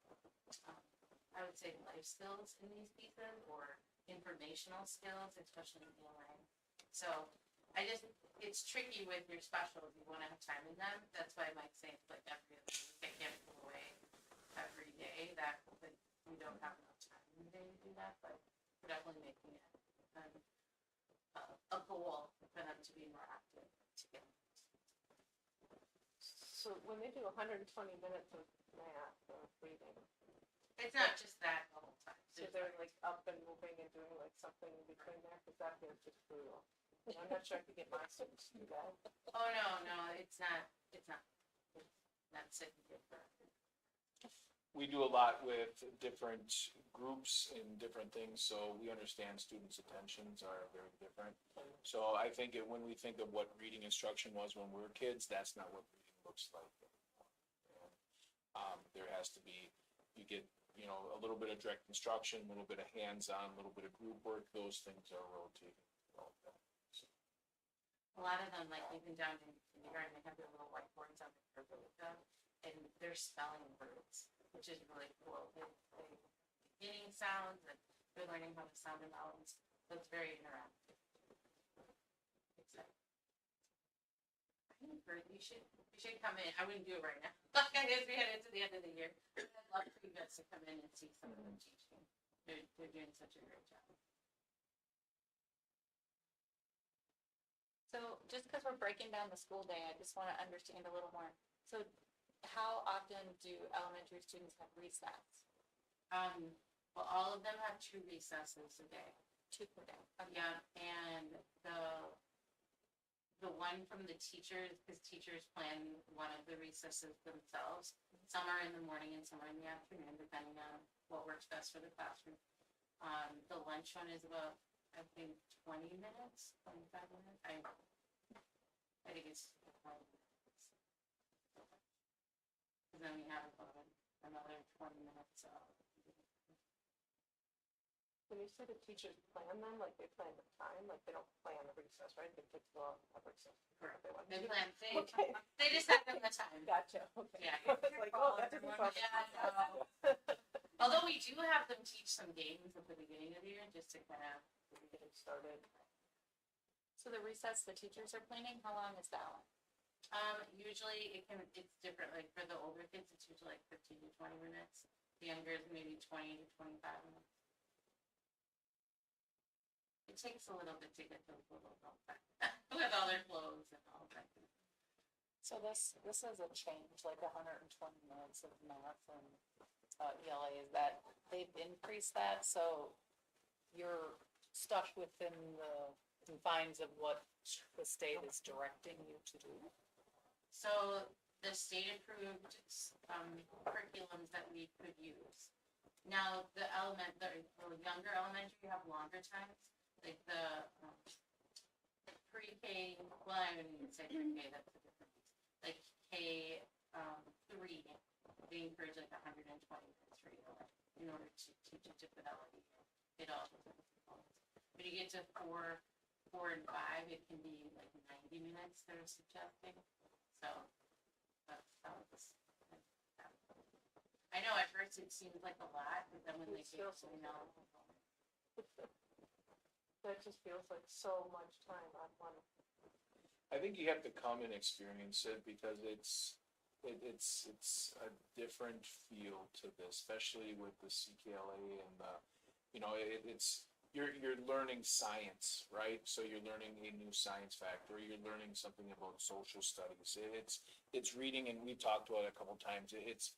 I would say life skills in these pieces or informational skills, especially in ELA. So it's tricky with your specials. You want to have time in them. That's why Mike's saying like every other week. I can't pull away every day that we don't have enough time in the day to do that, but we're definitely making it a goal for them to be more active together. So when they do 120 minutes of math or reading, It's not just that the whole time. so they're like up and moving and doing like something in between there, because that feels just brutal. And I'm not sure I could get my students to do that. Oh, no, it's not sick and good for us. We do a lot with different groups and different things, so we understand students' attentions are very different. So I think when we think of what reading instruction was when we were kids, that's not what reading looks like anymore. And, there has to be, you get, a little bit of direct instruction, a little bit of hands-on, a little bit of group work, those things are rotating. A lot of them, like even down in kindergarten, they have their little whiteboards on the curb with them, and they're spelling words, which is really cool. They beginning sounds, and they're learning how to sound them out, so it's very interactive. Exciting. I think you should come in. I wouldn't do it right now. Like I guess we head into the end of the year. I'd love for you guys to come in and see some of them teaching. They're doing such a great job. So just because we're breaking down the school day, I just want to understand a little more. So how often do elementary students have recess? Well, all of them have 2 recesses a day. 2 per day. Yeah, and the one from the teachers, because teachers plan one of the recesses themselves. Some are in the morning and some are in the afternoon, depending on what works best for the classroom. The lunch one is about, I think, 20 minutes, 25 minutes. I think it's 20 minutes. And then we have another 20 minutes. When you say the teachers plan them, like they plan the time, like they don't plan the recess, right? They just go out and have recess. Correct. They want They to. plan, Okay. they just have them the time. Gotcha, okay. Yeah. Like, oh, that doesn't sound. Yeah, no. Although we do have them teach some games at the beginning of the year, just to kind of Get it started. So the recess the teachers are planning, how long is that one? Usually it's different, like for the older kids, it's usually like 15 to 20 minutes. The younger is maybe 20 to 25 minutes. It takes a little bit to get those little adults back with all their clothes and all that. So this is a change, like 120 minutes of math and ELA, is that they've increased that, so you're stuck within the confines of what the state is directing you to do? So the state approved curriculums that we could use. Now, the younger elementary, you have longer times, like the pre-K, well, I wouldn't even say pre-K, that's a different, like K, 3, they encourage like 120 minutes for you, in order to teach it to fidelity, it all different components. When you get to 4 and 5, it can be like 90 minutes they're suggesting, so that's how it's. I know at first it seems like a lot, but then when they get to know. That just feels like so much time on one. I think you have to come and experience it because it's a different feel to this, especially with the CKLA and the, you're learning science, right? So you're learning a new science fact, or you're learning something about social studies. It's reading, and we've talked about it a couple times. It's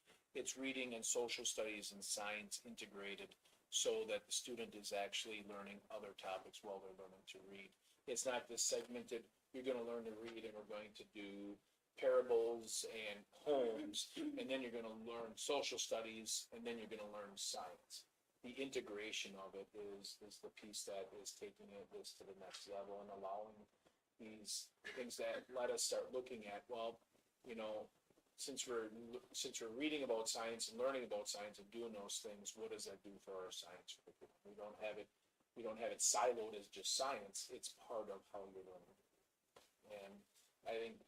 reading and social studies and science integrated, so that the student is actually learning other topics while they're learning to read. It's not this segmented, you're gonna learn to read and we're going to do parables and poems, and then you're gonna learn social studies, and then you're gonna learn science. The integration of it is the piece that is taking this to the next level and allowing these things that let us start looking at, well, since we're reading about science and learning about science and doing those things, what does that do for our science curriculum? We don't have it siloed as just science. It's part of how you're learning. And I think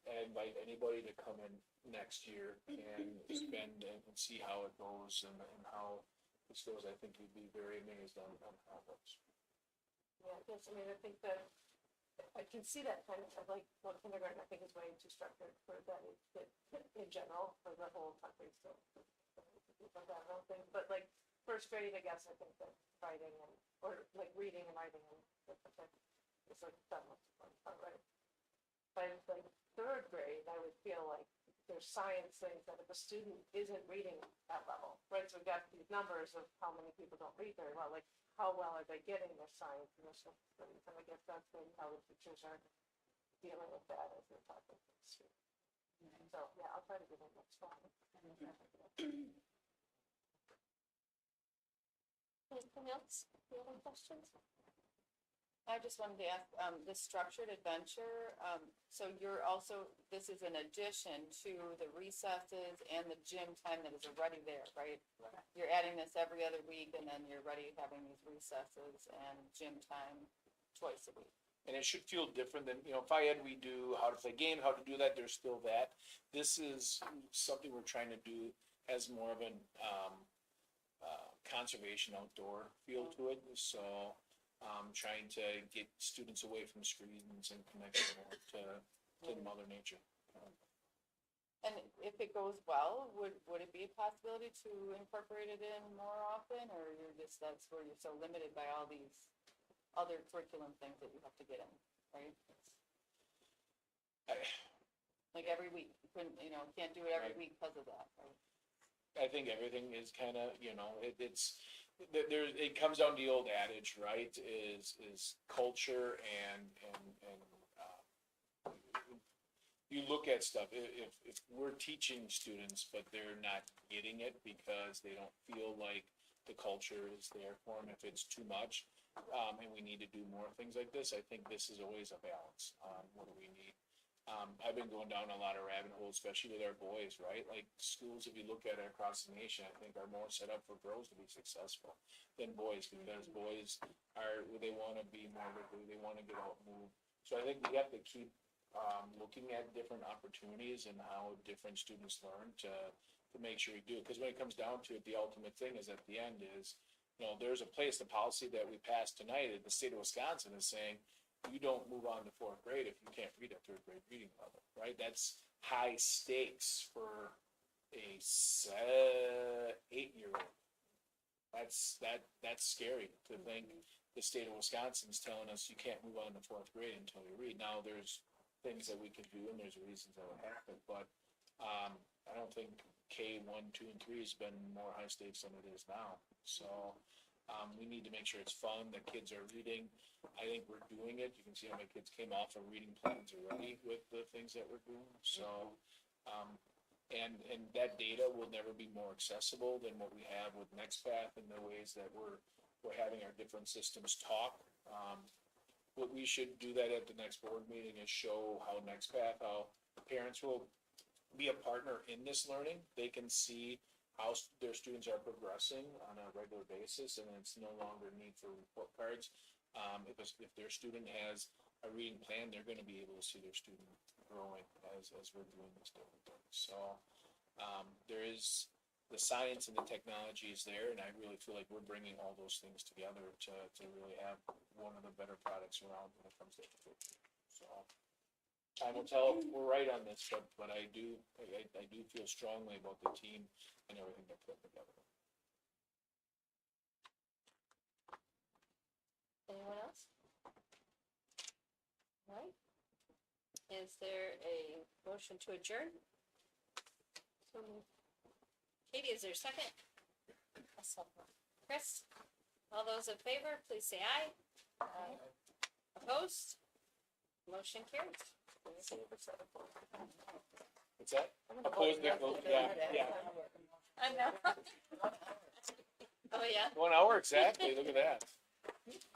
I invite anybody to come in next year and spend and see how it goes and how this goes. I think you'd be very amazed on how it goes. Yeah, yes, I mean, I think that, I can see that kind of, like, well, kindergarten, I think is way too structured for that, in general, for the whole country, so. I don't think, but like, first grade, I guess, I think that writing or like reading and writing and it's like that much fun, right? By like third grade, I would feel like there's science things that if a student isn't reading that level, right? So we've got these numbers of how many people don't read very well, like how well are they getting their science and their social studies? And I guess that's maybe how the teachers are dealing with that as they're talking to the students. So, yeah, I'll try to give them next one. Anything else? Any other questions? I just wanted to ask, the structured adventure, so you're also, this is an addition to the recesses and the gym time that is already there, right? You're adding this every other week, and then you're already having these recesses and gym time twice a week. And it should feel different than, FIED, we do how to play games, how to do that, there's still that. This is something we're trying to do as more of an conservation outdoor feel to it, so trying to get students away from screens and connect more to Mother Nature. And if it goes well, would it be a possibility to incorporate it in more often, or that's where you're so limited by all these other curriculum things that you have to get in, right? Like every week, you couldn't, can't do it every week because of that, right? I think everything is kind of, it comes down to the old adage, right, is culture and you look at stuff, if we're teaching students, but they're not getting it because they don't feel like the culture is there for them, if it's too much, and we need to do more things like this, I think this is always a balance. What do we need? I've been going down a lot of rabbit holes, especially with our boys, right? Like schools, if you look at it across the nation, I think are more set up for girls to be successful than boys, because boys they want to be more liquid, they want to get out and move. So I think we have to keep looking at different opportunities and how different students learn to make sure we do it. Because when it comes down to it, the ultimate thing is at the end is, there's a place, the policy that we passed tonight at the state of Wisconsin is saying, you don't move on to fourth grade if you can't read at third grade reading level, right? That's high stakes for a 8-year-old. That's scary to think the state of Wisconsin's telling us you can't move on to fourth grade until you read. Now, there's things that we could do and there's reasons that would happen, but I don't think K1, 2, and 3 has been more high stakes than it is now. So we need to make sure it's fun, the kids are reading. I think we're doing it. You can see how my kids came off of reading plans already with the things that we're doing. So And that data will never be more accessible than what we have with NextPath and the ways that we're having our different systems talk. What we should do that at the next board meeting is show how NextPath, how parents will be a partner in this learning. They can see how their students are progressing on a regular basis, and it's no longer need for report cards. If their student has a reading plan, they're gonna be able to see their student growing as we're doing these different things. So, there is, the science and the technology is there, and I really feel like we're bringing all those things together to really have one of the better products around when it comes to education. So, time will tell if we're right on this, but I do feel strongly about the team and everything they're putting together. Anyone else? All right. Is there a motion to adjourn? Katie, is there a second? Chris? All those in favor, please say aye. Aye. Opposed? Motion carries. What's that? Opposed, Nickel, yeah. I know. Oh, yeah? 1 hour exactly, look at that.